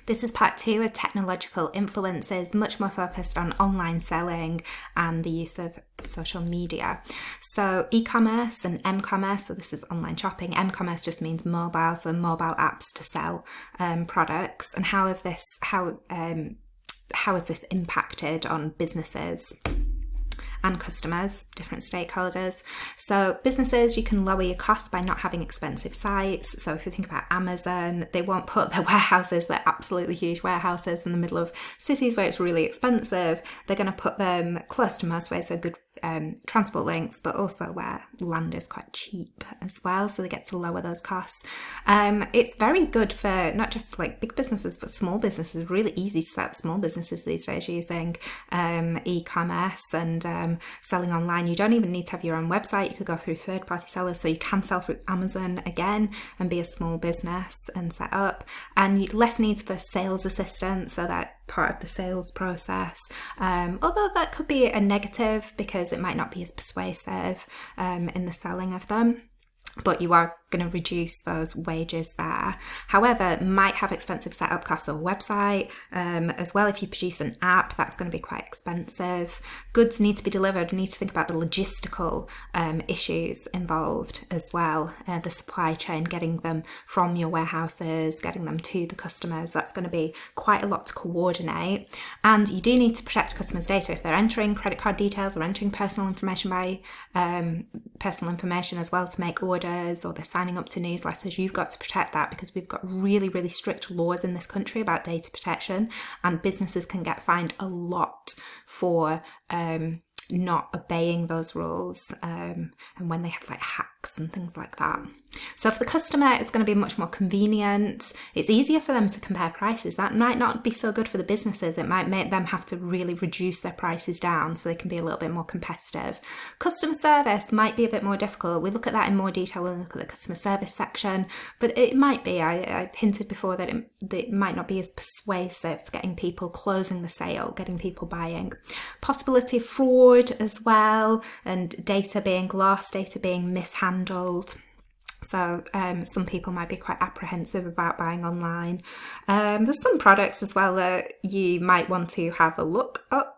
This is part 2 of technological influences, much more focused on online selling and the use of social media. So e-commerce and m-commerce, so this is online shopping. M-commerce just means mobile, so mobile apps to sell products. And how has this impacted on businesses and customers, different stakeholders? So businesses, you can lower your costs by not having expensive sites. So if you think about Amazon, they won't put their warehouses, they're absolutely huge warehouses in the middle of cities where it's really expensive. They're going to put them close to motorways, so good transport links, but also where land is quite cheap as well, so they get to lower those costs. It's very good for not just like big businesses but small businesses. Really easy to set up small businesses these days using e-commerce and selling online. You don't even need to have your own website. You could go through third-party sellers, so you can sell through Amazon again and be a small business and set up. And less needs for sales assistants, so that part of the sales process, although that could be a negative because it might not be as persuasive in the selling of them, but you are going to reduce those wages there. However, might have expensive setup costs of a website as well. If you produce an app, that's going to be quite expensive. Goods need to be delivered. You need to think about the logistical issues involved as well. The supply chain, getting them from your warehouses, getting them to the customers, that's going to be quite a lot to coordinate. And you do need to protect customers' data. If they're entering credit card details or entering personal information as well to make orders, or they're signing up to newsletters, you've got to protect that, because we've got really, really strict laws in this country about data protection, and businesses can get fined a lot for not obeying those rules, and when they have like hacks and things like that. So for the customer, it's going to be much more convenient. It's easier for them to compare prices. That might not be so good for the businesses. It might make them have to really reduce their prices down so they can be a little bit more competitive. Customer service might be a bit more difficult. We look at that in more detail when we look at the customer service section, but it might be, I hinted before that it might not be as persuasive to getting people closing the sale, getting people buying. Possibility of fraud as well, and data being lost, data being mishandled. So some people might be quite apprehensive about buying online. There's some products as well that you might want to have a look up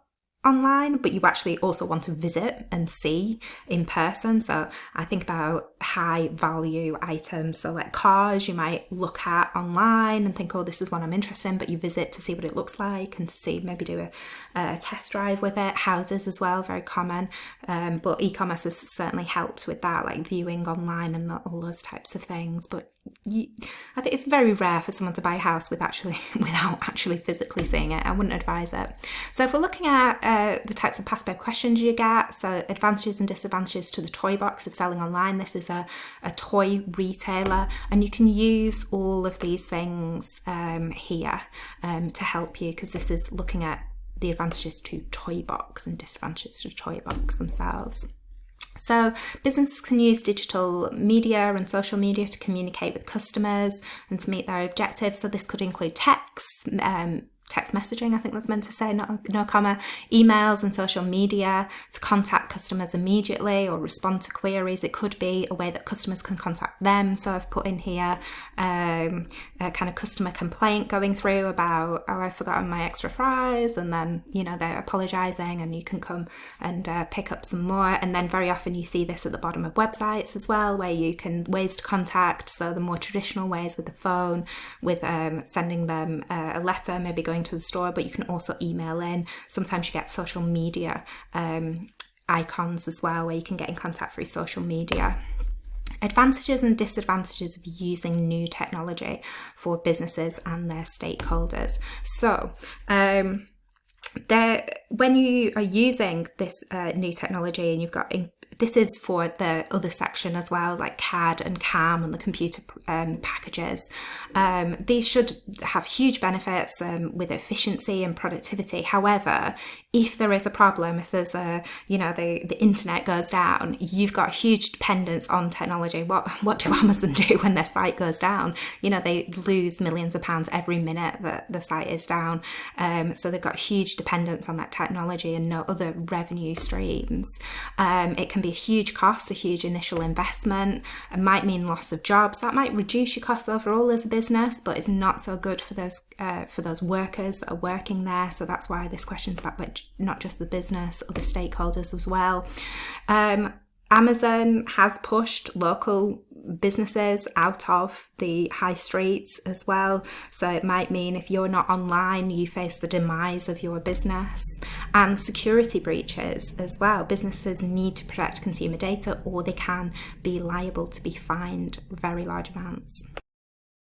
online, but you actually also want to visit and see in person. So I think about high value items, so like cars you might look at online and think, oh, this is what I'm interested in, but you visit to see what it looks like and to see, maybe do a test drive with it. Houses as well, very common, but e-commerce has certainly helped with that, like viewing online and all those types of things. But I think it's very rare for someone to buy a house without actually physically seeing it. I wouldn't advise it. So if we're looking at the types of past paper questions you get, so advantages and disadvantages to the toy box of selling online. This is a toy retailer, and you can use all of these things here to help you, because this is looking at the advantages to toy box and disadvantages to toy box themselves. So businesses can use digital media and social media to communicate with customers and to meet their objectives. So this could include text messaging, I think that's meant to say, no comma, emails and social media to contact customers immediately or respond to queries. It could be a way that customers can contact them. So I've put in here a kind of customer complaint going through about, oh, I've forgotten my extra fries, and then, they're apologising and you can come and pick up some more. And then very often you see this at the bottom of websites as well, where you can ways to contact. So the more traditional ways with the phone, with sending them a letter, maybe going to the store, but you can also email in. Sometimes you get social media icons as well, where you can get in contact through social media. Advantages and disadvantages of using new technology for businesses and their stakeholders. So when you are using this new technology, and you've got this is for the other section as well, like CAD and CAM and the computer packages. These should have huge benefits with efficiency and productivity. However, if there is a problem, if there's the internet goes down, you've got huge dependence on technology. What do Amazon do when their site goes down? They lose millions of pounds every minute that the site is down. So they've got huge dependence on that technology and no other revenue streams. It can be be a huge cost, a huge initial investment. It might mean loss of jobs. That might reduce your costs overall as a business, but it's not so good for those workers that are working there. So that's why this question's about like not just the business, other stakeholders as well. Amazon has pushed local businesses out of the high streets as well. So it might mean if you're not online, you face the demise of your business. And security breaches as well. Businesses need to protect consumer data, or they can be liable to be fined very large amounts.